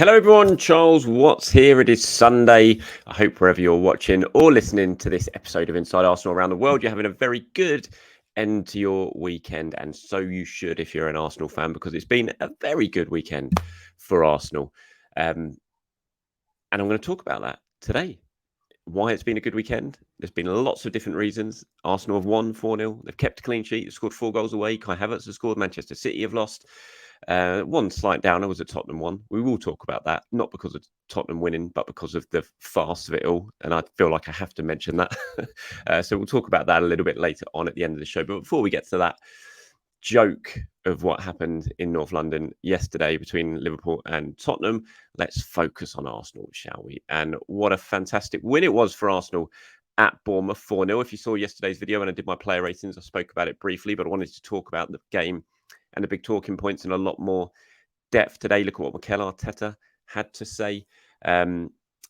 Hello everyone, Charles Watts here. It is Sunday. I hope wherever you're watching or listening to this episode of Inside Arsenal around the world, you're having a very good end to your weekend. And so you should if you're an Arsenal fan, because it's been a very good weekend for Arsenal. And I'm going to talk about that today. Why it's been a good weekend. There's been lots of different reasons. Arsenal have won 4-0. They've kept a clean sheet. They've scored 4 goals away. Kai Havertz has scored. Manchester City have lost. One slight downer was a Tottenham one. We will talk about that, not because of Tottenham winning, but because of the farce of it all. And I feel like I have to mention that. So we'll talk about that a little bit later on at the end of the show. But before we get to that joke of what happened in North London yesterday between Liverpool and Tottenham, let's focus on Arsenal, shall we? And what a fantastic win it was for Arsenal at Bournemouth, 4-0. If you saw yesterday's video when I did my player ratings, I spoke about it briefly, but I wanted to talk about the game and the big talking points in a lot more depth today. Look at what Mikel Arteta had to say,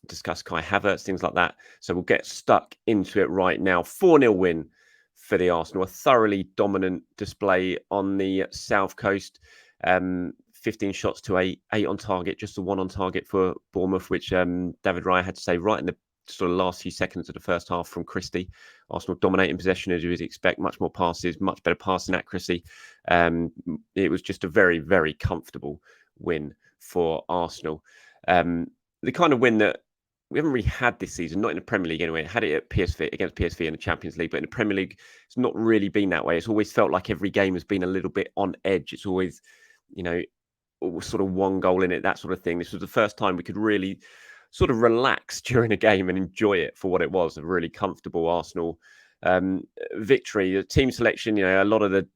discuss Kai Havertz, things like that. So we'll get stuck into it right now. 4-0 win for the Arsenal, a thoroughly dominant display on the South Coast. 15 shots to 8 on target, just the 1 on target for Bournemouth, which David Raya had to say right in the sort of last few seconds of the first half from Christie. Arsenal dominating possession as you would expect, much more passes, much better passing accuracy. It was just a very, very comfortable win for Arsenal. The kind of win that we haven't really had this season, not in the Premier League anyway. Had it at PSV, against PSV in the Champions League, but in the Premier League, it's not really been that way. It's always felt like every game has been a little bit on edge. It's always, sort of one goal in it, that sort of thing. This was the first time we could really sort of relax during a game and enjoy it for what it was, a really comfortable Arsenal victory. The team selection, a lot of the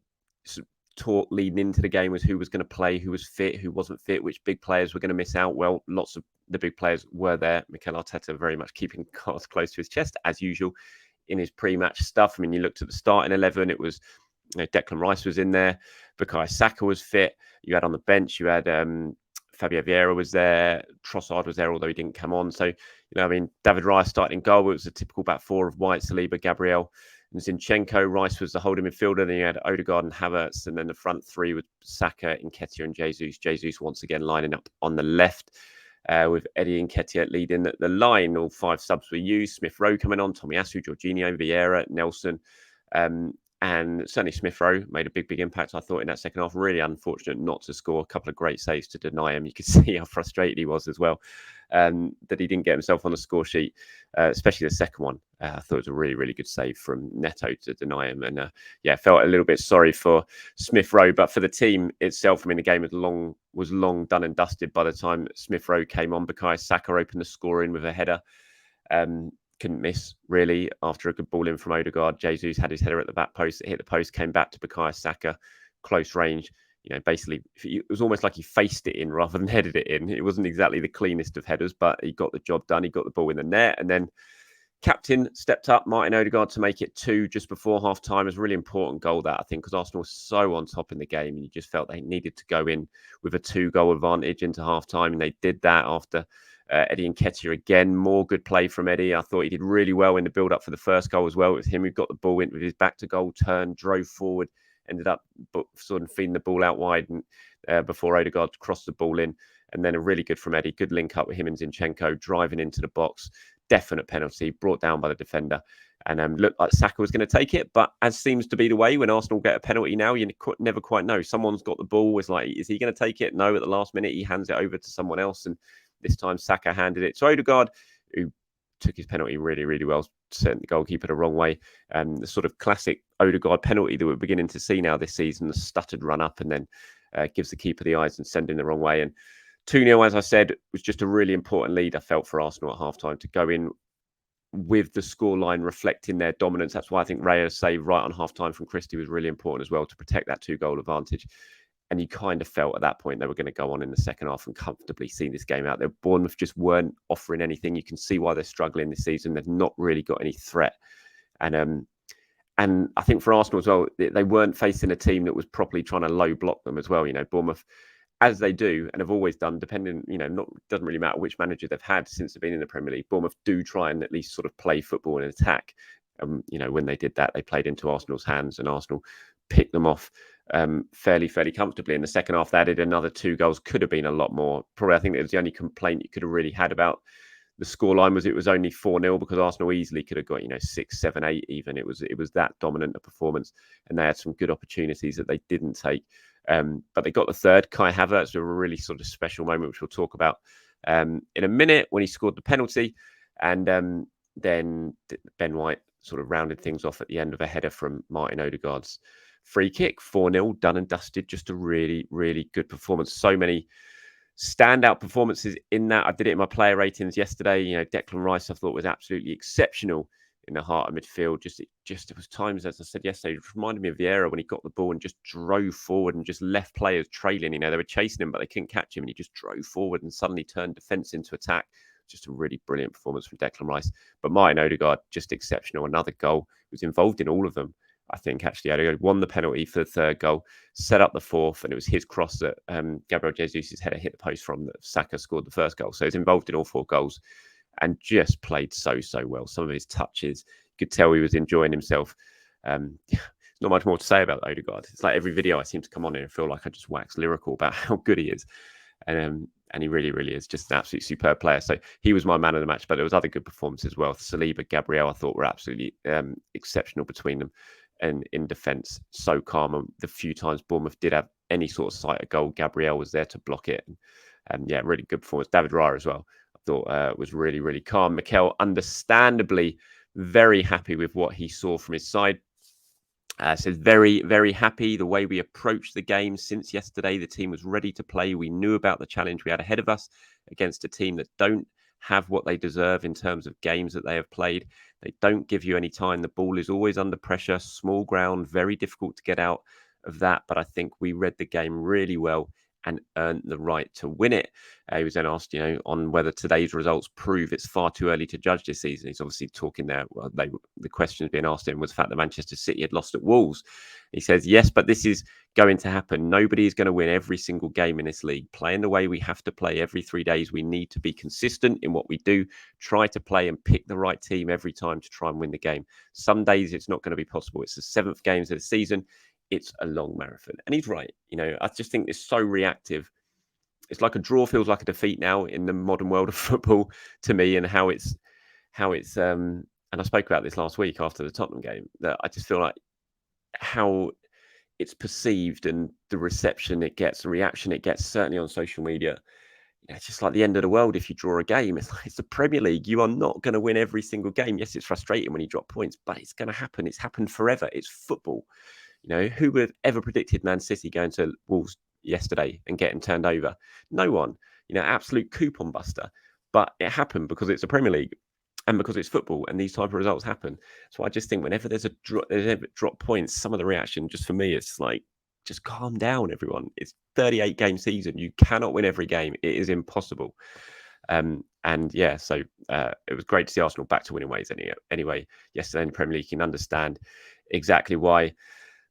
talk leading into the game was who was going to play, who was fit, who wasn't fit, which big players were going to miss out. Well, lots of the big players were there. Mikel Arteta very much keeping cards close to his chest, as usual, in his pre-match stuff. I mean, you looked at the starting 11, it was, Declan Rice was in there, Bukayo Saka was fit, you had on the bench, you had Fabio Vieira was there, Trossard was there, although he didn't come on. So, David Raya started in goal. It was a typical back four of White, Saliba, Gabriel, and Zinchenko. Rice was the holding midfielder. Then you had Odegaard and Havertz, and then the front three with Saka, Nketiah, and Jesus. Jesus once again lining up on the left with Eddie Nketiah leading the line. All 5 subs were used. Smith Rowe coming on, Tomiyasu, Jorginho, Vieira, Nelson. And certainly Smith Rowe made a big impact, I thought, in that second half. Really unfortunate not to score. A couple of great saves to deny him. You could see how frustrated he was as well, that he didn't get himself on the score sheet, especially the second one. I thought it was a really good save from Neto to deny him. And felt a little bit sorry for Smith Rowe. But for the team itself, the game was long done and dusted by the time Smith Rowe came on. Bukayo Saka opened the scoring with a header. Couldn't miss, really, after a good ball in from Odegaard. Jesus had his header at the back post. It hit the post, came back to Bukayo Saka, close range. Basically, it was almost like he faced it in rather than headed it in. It wasn't exactly the cleanest of headers, but he got the job done. He got the ball in the net. And then captain stepped up, Martin Odegaard, to make it 2 just before half-time. It was a really important goal, that, I think, because Arsenal was so on top in the game, and you just felt they needed to go in with a 2-goal advantage into half-time, and they did that after Eddie Nketiah again. More good play from Eddie. I thought he did really well in the build-up for the first goal as well. It was him who got the ball in with his back to goal, turned, drove forward, ended up sort of feeding the ball out wide and before Odegaard crossed the ball in. And then a really good from Eddie. Good link up with him and Zinchenko, driving into the box. Definite penalty, brought down by the defender. And looked like Saka was going to take it. But as seems to be the way, when Arsenal get a penalty now, you never quite know. Someone's got the ball. It's like, is he going to take it? No, at the last minute, he hands it over to someone else. And this time, Saka handed it to Odegaard, who took his penalty really well, sent the goalkeeper the wrong way. The sort of classic Odegaard penalty that we're beginning to see now this season, the stuttered run up and then gives the keeper the eyes and sending the wrong way. And 2-0, as I said, was just a really important lead, I felt, for Arsenal at halftime to go in with the scoreline reflecting their dominance. That's why I think Raya's save right on halftime from Christie was really important as well, to protect that 2-goal advantage. And you kind of felt at that point they were going to go on in the second half and comfortably see this game out. Their Bournemouth just weren't offering anything. You can see why they're struggling this season. They've not really got any threat. And I think for Arsenal as well, they weren't facing a team that was properly trying to low block them as well. Bournemouth, as they do and have always done, depending, doesn't really matter which manager they've had since they've been in the Premier League. Bournemouth do try and at least sort of play football and attack. When they did that, they played into Arsenal's hands and Arsenal picked them off fairly comfortably. In the second half, they added another 2 goals. Could have been a lot more. Probably, I think it was the only complaint you could have really had about the scoreline was it was only 4-0 because Arsenal easily could have got 6, 7, 8 even. It was that dominant a performance, and they had some good opportunities that they didn't take. But they got the third. Kai Havertz, a really sort of special moment, which we'll talk about in a minute, when he scored the penalty, and then Ben White sort of rounded things off at the end of a header from Martin Odegaard's free kick. 4-0, done and dusted. Just a really good performance. So many standout performances in that. I did it in my player ratings yesterday. Declan Rice I thought was absolutely exceptional in the heart of midfield. It was times, as I said yesterday, it reminded me of Vieira when he got the ball and just drove forward and just left players trailing. They were chasing him, but they couldn't catch him, and he just drove forward and suddenly turned defence into attack. Just a really brilliant performance from Declan Rice. But Martin Odegaard, just exceptional. Another goal. He was involved in all of them. I think actually Odegaard won the penalty for the third goal, set up the fourth, and it was his cross that Gabriel Jesus' header hit the post from that Saka scored the first goal. So he's involved in all 4 goals and just played so well. Some of his touches, you could tell he was enjoying himself. There's not much more to say about Odegaard. It's like every video I seem to come on here and feel like I just wax lyrical about how good he is. And he really is just an absolutely superb player. So he was my man of the match, but there was other good performances as well. Saliba, Gabriel, I thought were absolutely exceptional between them. And in defence, so calm. And the few times Bournemouth did have any sort of sight of goal, Gabriel was there to block it. And yeah, really good performance. David Raya as well, I thought was really calm. Mikel, understandably, very happy with what he saw from his side. Says very happy the way we approached the game since yesterday. The team was ready to play. We knew about the challenge we had ahead of us against a team that don't have what they deserve in terms of games that they have played. They don't give you any time. The ball is always under pressure, small ground, very difficult to get out of that. But I think we read the game really well and earned the right to win it. He was then asked, on whether today's results prove it's far too early to judge this season. He's obviously talking there. Well, the questions being asked him was the fact that Manchester City had lost at Wolves. He says, yes, but this is going to happen. Nobody is going to win every single game in this league. Playing the way we have to play every 3 days, we need to be consistent in what we do. Try to play and pick the right team every time to try and win the game. Some days it's not going to be possible. It's the 7th games of the season. It's a long marathon. And he's right. I just think it's so reactive. It's like a draw feels like a defeat now in the modern world of football to me, and how it's and I spoke about this last week after the Tottenham game, that I just feel like how it's perceived and the reception it gets, the reaction it gets, certainly on social media. It's just like the end of the world if you draw a game. It's like, it's the Premier League. You are not going to win every single game. Yes, it's frustrating when you drop points, but it's going to happen. It's happened forever. It's football. Who would have ever predicted Man City going to Wolves yesterday and getting turned over? No one. Absolute coupon buster. But it happened because it's the Premier League and because it's football, and these type of results happen. So I just think whenever there's drop points, some of the reaction, just for me, it's like, just calm down, everyone. It's 38 game season. You cannot win every game. It is impossible. And yeah, so it was great to see Arsenal back to winning ways anyway yesterday in the Premier League. You can understand exactly why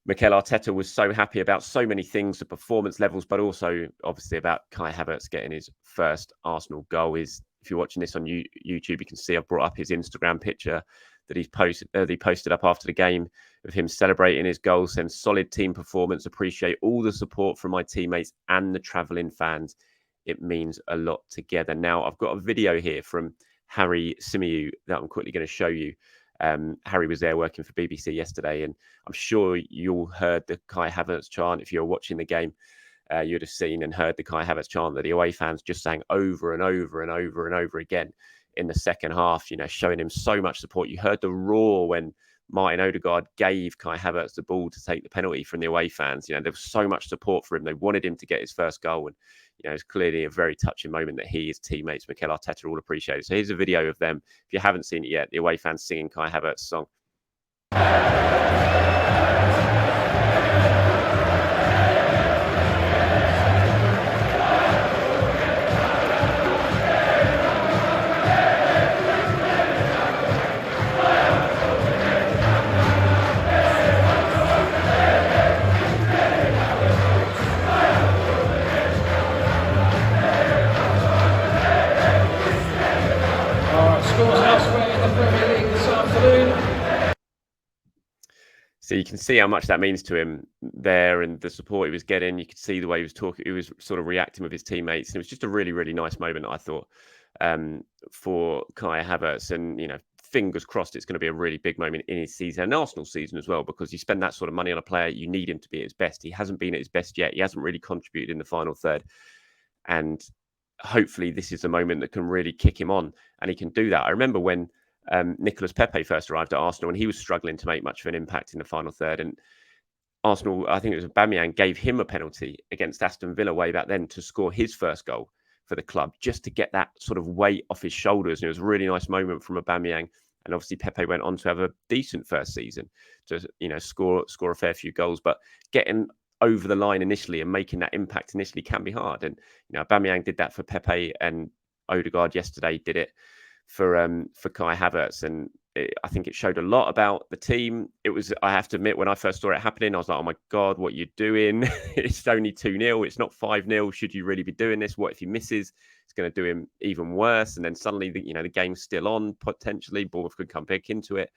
Mikel Arteta was so happy about so many things, the performance levels, but also obviously about Kai Havertz getting his first Arsenal goal. If you're watching this on YouTube, you can see I've brought up his Instagram picture that he posted up after the game of him celebrating his goal, saying solid team performance, appreciate all the support from my teammates and the travelling fans. It means a lot together. Now, I've got a video here from Harry Symeou that I'm quickly going to show you. Harry was there working for BBC yesterday, and I'm sure you all heard the Kai Havertz chant. If you're watching the game, you'd have seen and heard the Kai Havertz chant that the away fans just sang over and over and over and over again in the second half, showing him so much support. You heard the roar when Martin Odegaard gave Kai Havertz the ball to take the penalty from the away fans. There was so much support for him. They wanted him to get his first goal, and it's clearly a very touching moment that he, his teammates, Mikel Arteta, all appreciated. So here's a video of them. If you haven't seen it yet, the away fans singing Kai Havertz's song. So you can see how much that means to him there and the support he was getting. You could see the way he was talking, he was sort of reacting with his teammates. And it was just a really, really nice moment, I thought, for Kai Havertz. And, fingers crossed it's going to be a really big moment in his season and Arsenal season as well, because you spend that sort of money on a player, you need him to be at his best. He hasn't been at his best yet. He hasn't really contributed in the final third. And hopefully this is a moment that can really kick him on, and he can do that. I remember when Nicolas Pepe first arrived at Arsenal and he was struggling to make much of an impact in the final third. And Arsenal, I think it was Aubameyang, gave him a penalty against Aston Villa way back then to score his first goal for the club, just to get that sort of weight off his shoulders. And it was a really nice moment from Aubameyang. And obviously Pepe went on to have a decent first season to, score a fair few goals. But getting over the line initially and making that impact initially can be hard. And, Aubameyang did that for Pepe, and Odegaard yesterday did it for Kai Havertz. And I think it showed a lot about the team. It was, I have to admit, when I first saw it happening, I was like, oh my God, what are you doing? It's only 2-0. It's not 5-0. Should you really be doing this? What if he misses? It's going to do him even worse. And then suddenly, the game's still on, potentially. Bournemouth could come back into it.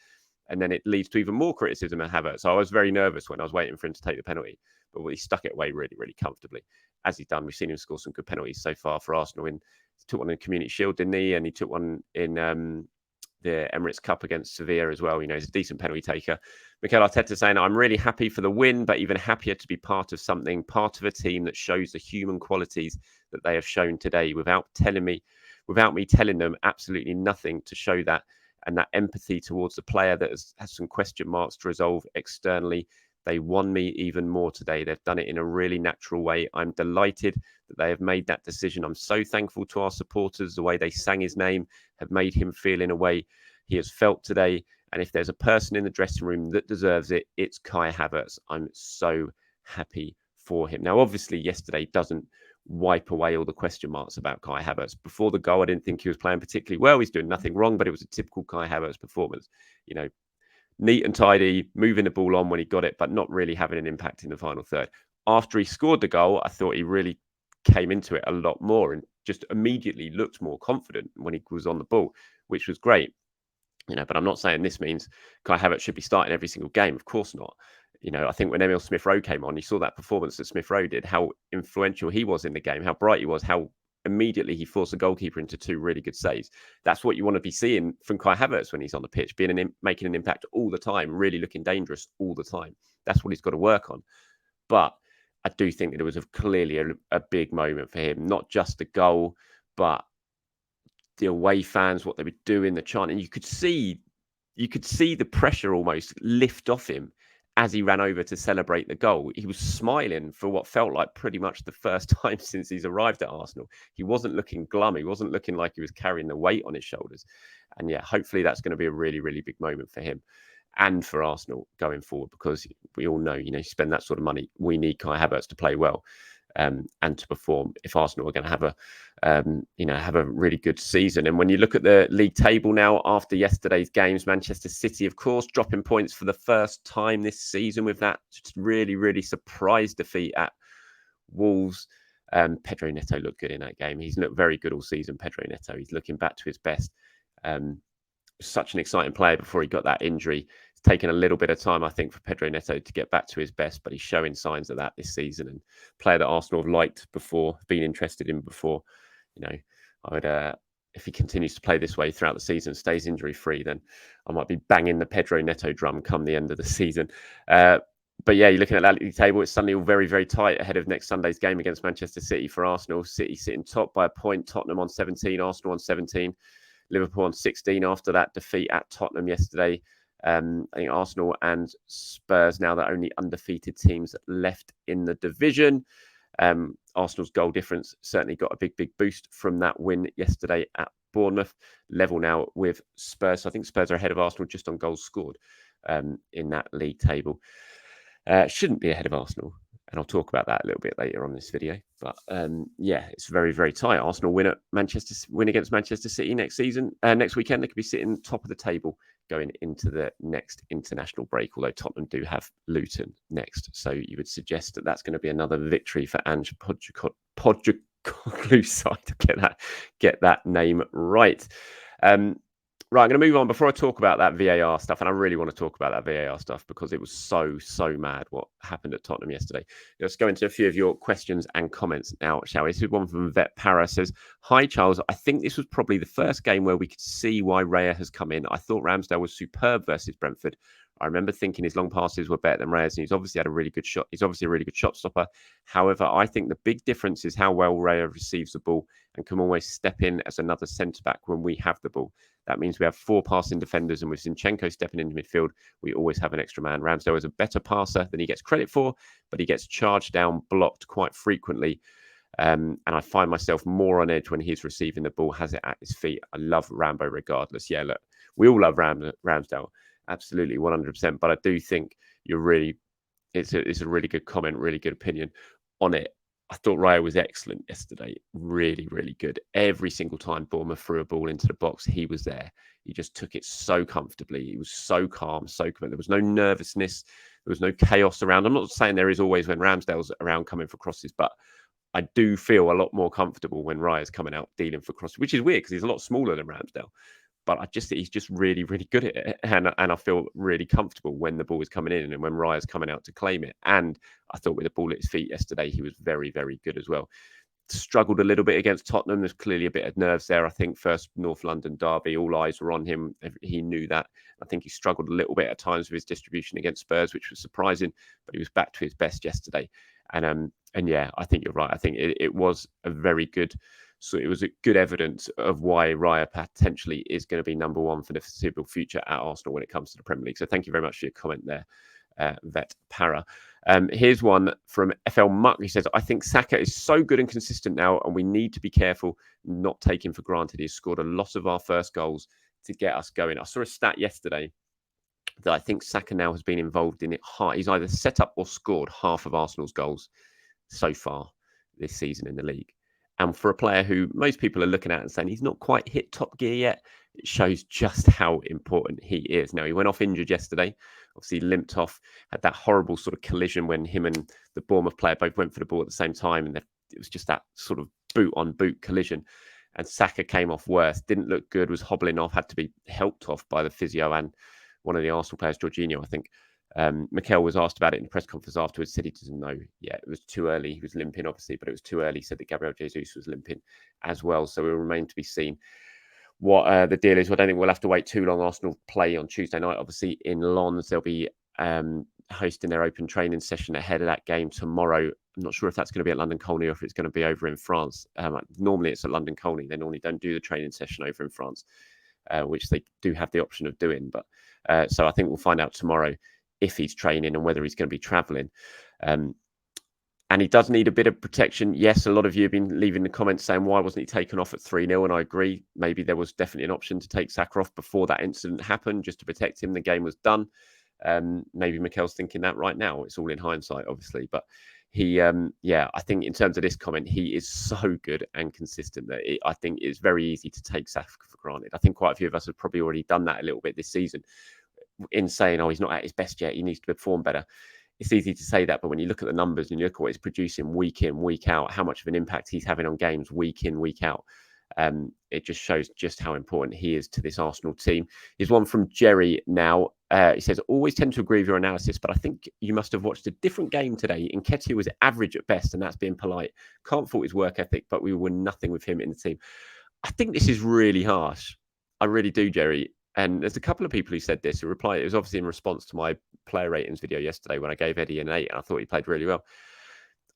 And then it leads to even more criticism of Havertz. So I was very nervous when I was waiting for him to take the penalty. But he stuck it away really, really comfortably, as he's done. We've seen him score some good penalties so far for Arsenal. He took one in the Community Shield, didn't he? And he took one in the Emirates Cup against Sevilla as well. He's a decent penalty taker. Mikel Arteta saying, I'm really happy for the win, but even happier to be part of something, part of a team that shows the human qualities that they have shown today without me telling them absolutely nothing to show that, and that empathy towards the player that has some question marks to resolve externally. They won me even more today. They've done it in a really natural way. I'm delighted that they have made that decision. I'm so thankful to our supporters. The way they sang his name have made him feel in a way he has felt today. And if there's a person in the dressing room that deserves it, it's Kai Havertz. I'm so happy for him. Now, obviously, yesterday doesn't wipe away all the question marks about Kai Havertz. Before the goal, I didn't think he was playing particularly well. He's doing nothing wrong, but it was a typical Kai Havertz performance. Neat and tidy, moving the ball on when he got it, but not really having an impact in the final third. After he scored the goal, I thought he really came into it a lot more and just immediately looked more confident when he was on the ball, which was great. But I'm not saying this means Kai Havertz should be starting every single game. Of course not. I think when Emil Smith-Rowe came on, you saw that performance that Smith-Rowe did, how influential he was in the game, how bright he was, how immediately he forced the goalkeeper into 2 really good saves. That's what you want to be seeing from Kai Havertz when he's on the pitch, making an impact all the time, really looking dangerous all the time. That's what he's got to work on. But I do think that it was clearly a big moment for him, not just the goal, but the away fans, what they were doing, the chant. And you could see the pressure almost lift off him as he ran over to celebrate the goal. He was smiling for what felt like pretty much the first time since he's arrived at Arsenal. He wasn't looking glum. He wasn't looking like he was carrying the weight on his shoulders. And yeah, hopefully that's going to be a really, really big moment for him and for Arsenal going forward, because we all know, you spend that sort of money, we need Kai Havertz to play well and to perform if Arsenal are going to have a really good season. And when you look at the league table now after yesterday's games, Manchester City, of course, dropping points for the first time this season with that really, really surprise defeat at Wolves. Pedro Neto looked good in that game. He's looked very good all season, Pedro Neto. He's looking back to his best. Such an exciting player before he got that injury. It's taken a little bit of time, I think, for Pedro Neto to get back to his best, but he's showing signs of that this season. And player that Arsenal have liked before, been interested in before. I would, if he continues to play this way throughout the season, stays injury free, then I might be banging the Pedro Neto drum come the end of the season. But yeah, you're looking at that league table. It's suddenly all very, very tight ahead of next Sunday's game against Manchester City for Arsenal. City sitting top by a point, Tottenham on 17, Arsenal on 17. Liverpool on 16 after that defeat at Tottenham yesterday. I think Arsenal and Spurs now the only undefeated teams left in the division. Arsenal's goal difference certainly got a big, big boost from that win yesterday at Bournemouth. Level now with Spurs. So I think Spurs are ahead of Arsenal just on goals scored in that league table. Shouldn't be ahead of Arsenal. And I'll talk about that a little bit later on this video. But yeah, it's very, very tight. Arsenal win against Manchester City next weekend. They could be sitting top of the table going into the next international break. Although Tottenham do have Luton next, so you would suggest that that's going to be another victory for Ange Postecoglou side to get that name right. Right, I'm going to move on before I talk about that VAR stuff, and I really want to talk about that VAR stuff because it was so mad what happened at Tottenham yesterday. Let's go into a few of your questions and comments now, shall we? This is one from Vet Para says, "Hi Charles, I think this was probably the first game where we could see why Raya has come in. I thought Ramsdale was superb versus Brentford. I remember thinking his long passes were better than Raya's, and he's obviously had a really good shot. He's obviously a really good shot stopper. However, I think the big difference is how well Raya receives the ball and can always step in as another centre back when we have the ball. That means we have 4 passing defenders, and with Zinchenko stepping into midfield, we always have an extra man. Ramsdale is a better passer than he gets credit for, but he gets charged down, blocked quite frequently. And I find myself more on edge when he's receiving the ball, has it at his feet. I love Rambo regardless. Yeah, look, we all love Ramsdale, absolutely, 100%. But I do think you're really, it's a really good comment, really good opinion on it. I thought Raya was excellent yesterday. Really good. Every single time Bournemouth threw a ball into the box, he was there. He just took it so comfortably. He was so calm, so committed. There was no nervousness. There was no chaos around. I'm not saying there is always when Ramsdale's around coming for crosses, but I do feel a lot more comfortable when Raya's coming out dealing for crosses, which is weird because he's a lot smaller than Ramsdale. But I just think he's just really good at it. And I feel really comfortable when the ball is coming in and when Raya's coming out to claim it. And I thought with the ball at his feet yesterday, he was very good as well. Struggled a little bit against Tottenham. There's clearly a bit of nerves there. I think first North London derby, all eyes were on him. He knew that. I think he struggled a little bit at times with his distribution against Spurs, which was surprising, but he was back to his best yesterday. And yeah, I think you're right. I think it was a very good. So it was a good evidence of why Raya potentially is going to be number one for the foreseeable future at Arsenal when it comes to the Premier League. So thank you very much for your comment there, Vet Para. Here's one from FL Muck. He says, I think Saka is so good and consistent now, and we need to be careful not taking for granted. He's scored a lot of our first goals to get us going. I saw a stat yesterday that I think Saka now has been involved in it. He's either set up or scored half of Arsenal's goals so far this season in the league. And for a player who most people are looking at and saying he's not quite hit top gear yet, it shows just how important he is. Now, he went off injured yesterday, obviously limped off, had that horrible sort of collision when him and the Bournemouth player both went for the ball at the same time. And it was just that sort of boot-on-boot collision. And Saka came off worse, didn't look good, was hobbling off, had to be helped off by the physio and one of the Arsenal players, Jorginho, I think. Mikel was asked about it in the press conference afterwards, said he doesn't know yet. It was too early. He was limping, obviously, but it was too early. He said that Gabriel Jesus was limping as well. So it will remain to be seen what the deal is. I don't think we'll have to wait too long. Arsenal play on Tuesday night, obviously, in Lens. They'll be hosting their open training session ahead of that game tomorrow. I'm not sure if that's going to be at London Colney or if it's going to be over in France. Normally, it's at London Colney. They normally don't do the training session over in France, which they do have the option of doing. But so I think we'll find out tomorrow if he's training and whether he's going to be travelling. And he does need a bit of protection. Yes, a lot of you have been leaving the comments saying, why wasn't he taken off at 3-0? And I agree. Maybe there was definitely an option to take Saka off before that incident happened, just to protect him. The game was done. Maybe Mikel's thinking that right now. It's all in hindsight, obviously. But he, I think in terms of this comment, he is so good and consistent that I think it's very easy to take Saka for granted. I think quite a few of us have probably already done that a little bit this season in saying, oh, he's not at his best yet, he needs to perform better. It's easy to say that, but when you look at the numbers and you look at what he's producing week in, week out, how much of an impact he's having on games week in, week out, it just shows just how important he is to this Arsenal team. Here's one from Jerry now. He says, always tend to agree with your analysis, but I think you must have watched a different game today. Nketiah was average at best, and that's being polite. Can't fault his work ethic, but we were nothing with him in the team. I think this is really harsh. I really do, Jerry. And there's a couple of people who said this. Who replied, it was obviously in response to my player ratings video yesterday when I gave Eddie an 8, and I thought he played really well.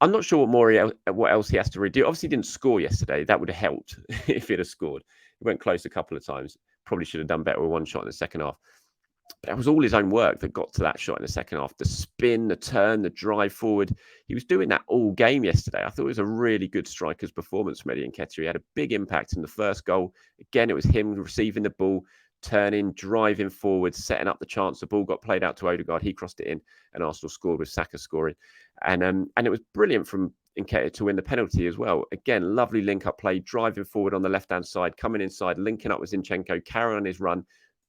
I'm not sure what else he has to redo. Obviously, he didn't score yesterday. That would have helped if he'd have scored. He went close a couple of times. Probably should have done better with one shot in the second half. But that was all his own work that got to that shot in the second half. The spin, the turn, the drive forward. He was doing that all game yesterday. I thought it was a really good striker's performance from Eddie Nketiah. He had a big impact in the first goal. Again, it was him receiving the ball, turning, driving forward, setting up the chance. The ball got played out to Odegaard. He crossed it in, and Arsenal scored with Saka scoring. And it was brilliant from Nketiah to win the penalty as well. Again, lovely link-up play, driving forward on the left-hand side, coming inside, linking up with Zinchenko, carrying on his run,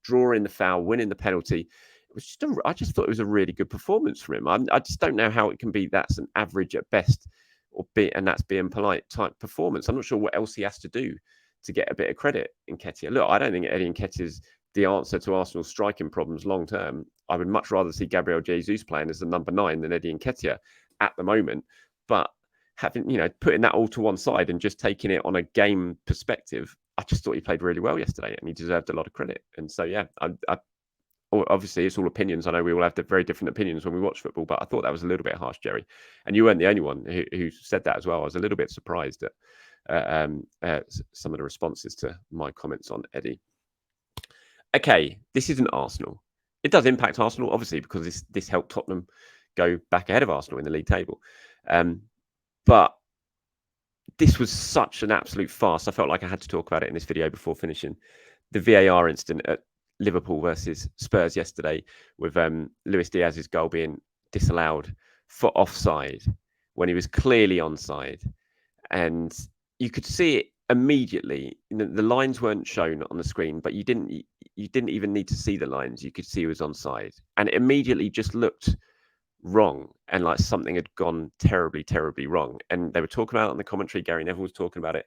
drawing the foul, winning the penalty. It was just I just thought it was a really good performance from him. I just don't know how it can be that's an average at best, and that's being polite type performance. I'm not sure what else he has to do to get a bit of credit in Nketiah. Look, I don't think Eddie Nketiah's the answer to Arsenal's striking problems long term, I would much rather see Gabriel Jesus playing as the number 9 than Eddie Nketiah at the moment. But having, putting that all to one side and just taking it on a game perspective, I just thought he played really well yesterday and he deserved a lot of credit. And so, yeah, obviously it's all opinions. I know we all have very different opinions when we watch football, but I thought that was a little bit harsh, Jerry. And you weren't the only one who said that as well. I was a little bit surprised at some of the responses to my comments on Eddie. Okay, this isn't Arsenal. It does impact Arsenal, obviously, because this helped Tottenham go back ahead of Arsenal in the league table. But this was such an absolute farce. I felt like I had to talk about it in this video before finishing. The VAR incident at Liverpool versus Spurs yesterday, with Luis Diaz's goal being disallowed for offside when he was clearly onside. And you could see it immediately. The lines weren't shown on the screen, but you didn't even need to see the lines. You could see he was onside. And it immediately just looked wrong and like something had gone terribly, terribly wrong. And they were talking about it on the commentary. Gary Neville was talking about it.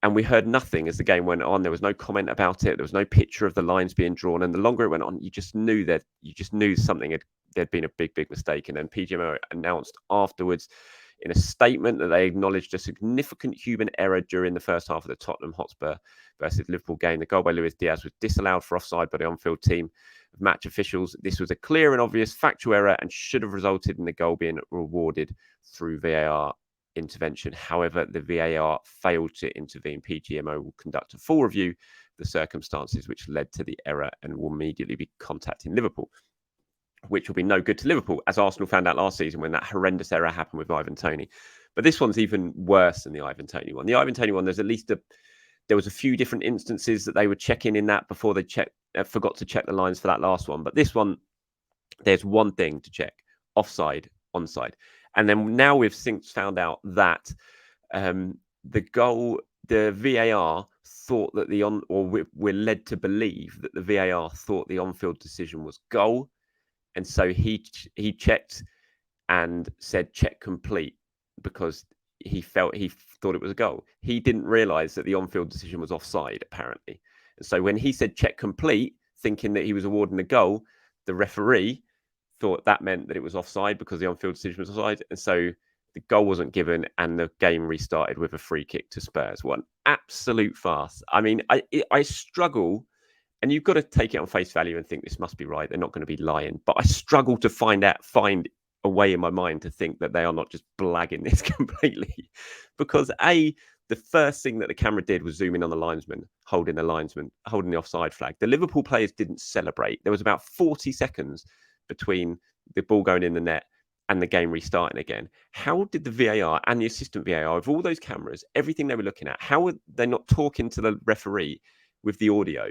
And we heard nothing as the game went on. There was no comment about it. There was no picture of the lines being drawn. And the longer it went on, you just knew something there'd been a big, big mistake. And then PGMO announced afterwards in a statement that they acknowledged a significant human error during the first half of the Tottenham Hotspur versus Liverpool game. The goal by Luis Diaz was disallowed for offside by the on-field team of match officials. This was a clear and obvious factual error and should have resulted in the goal being rewarded through VAR intervention. However, the VAR failed to intervene. PGMO will conduct a full review of the circumstances which led to the error and will immediately be contacting Liverpool, which will be no good to Liverpool, as Arsenal found out last season when that horrendous error happened with Ivan Toney. But this one's even worse than the Ivan Toney one. The Ivan Toney one, there was a few different instances that they were checking in that before they forgot to check the lines for that last one. But this one, there's one thing to check: offside, onside. And then now we've since found out that the VAR thought that we're led to believe that the VAR thought the on-field decision was goal. And so he checked and said check complete because he thought it was a goal. He didn't realise that the on-field decision was offside, apparently. And so when he said check complete, thinking that he was awarding a goal, the referee thought that meant that it was offside because the on-field decision was offside. And so the goal wasn't given and the game restarted with a free kick to Spurs. What an absolute farce. I mean, I struggle, and you've got to take it on face value and think this must be right. They're not going to be lying. But I struggle to find a way in my mind to think that they are not just blagging this completely. Because the first thing that the camera did was zoom in on the linesman, holding the offside flag. The Liverpool players didn't celebrate. There was about 40 seconds between the ball going in the net and the game restarting again. How did the VAR and the assistant VAR, with all those cameras, everything they were looking at, how were they not talking to the referee with the audio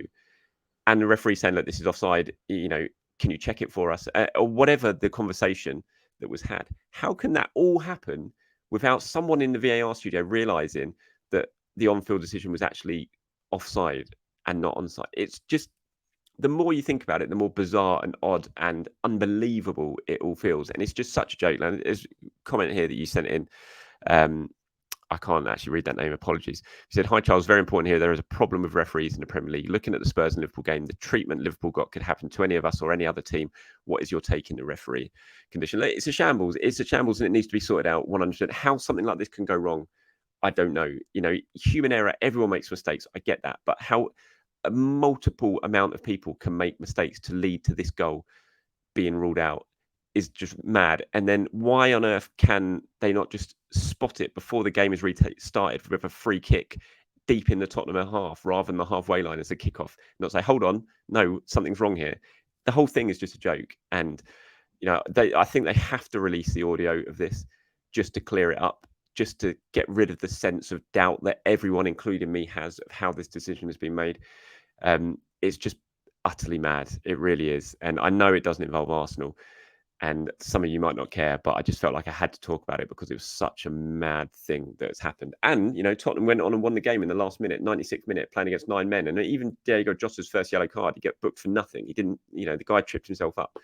and the referee saying, look, this is offside, can you check it for us? Or whatever the conversation that was had. How can that all happen without someone in the VAR studio realising that the on-field decision was actually offside and not onside? It's just, the more you think about it, the more bizarre and odd and unbelievable it all feels. And it's just such a joke. And there's a comment here that you sent in. I can't actually read that name. Apologies. He said, hi, Charles. Very important here. There is a problem with referees in the Premier League. Looking at the Spurs and Liverpool game, the treatment Liverpool got could happen to any of us or any other team. What is your take in the referee condition? It's a shambles. It's a shambles and it needs to be sorted out 100%. How something like this can go wrong, I don't know. Human error, everyone makes mistakes. I get that. But how a multiple amount of people can make mistakes to lead to this goal being ruled out is just mad. And then why on earth can they not just spot it before the game is restarted with a free kick deep in the Tottenham half rather than the halfway line as a kickoff? Not say, hold on, no, something's wrong here. The whole thing is just a joke. And, I think they have to release the audio of this just to clear it up, just to get rid of the sense of doubt that everyone, including me, has of how this decision has been made. It's just utterly mad. It really is. And I know it doesn't involve Arsenal. And some of you might not care, but I just felt like I had to talk about it because it was such a mad thing that's happened. And, Tottenham went on and won the game in the last minute, 96th minute, playing against 9 men. And even Diego Jota's first yellow card, he get booked for nothing. He didn't, the guy tripped himself up.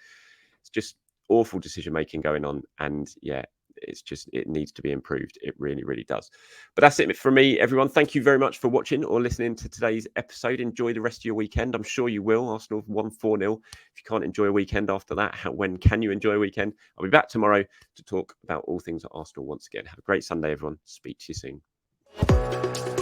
It's just awful decision-making going on. And, yeah, it needs to be improved. It really, really does. But that's it from me, everyone. Thank you very much for watching or listening to today's episode. Enjoy the rest of your weekend. I'm sure you will. Arsenal have won 4-0. If you can't enjoy a weekend after that, when can you enjoy a weekend? I'll be back tomorrow to talk about all things at Arsenal once again. Have a great Sunday, everyone. Speak to you soon.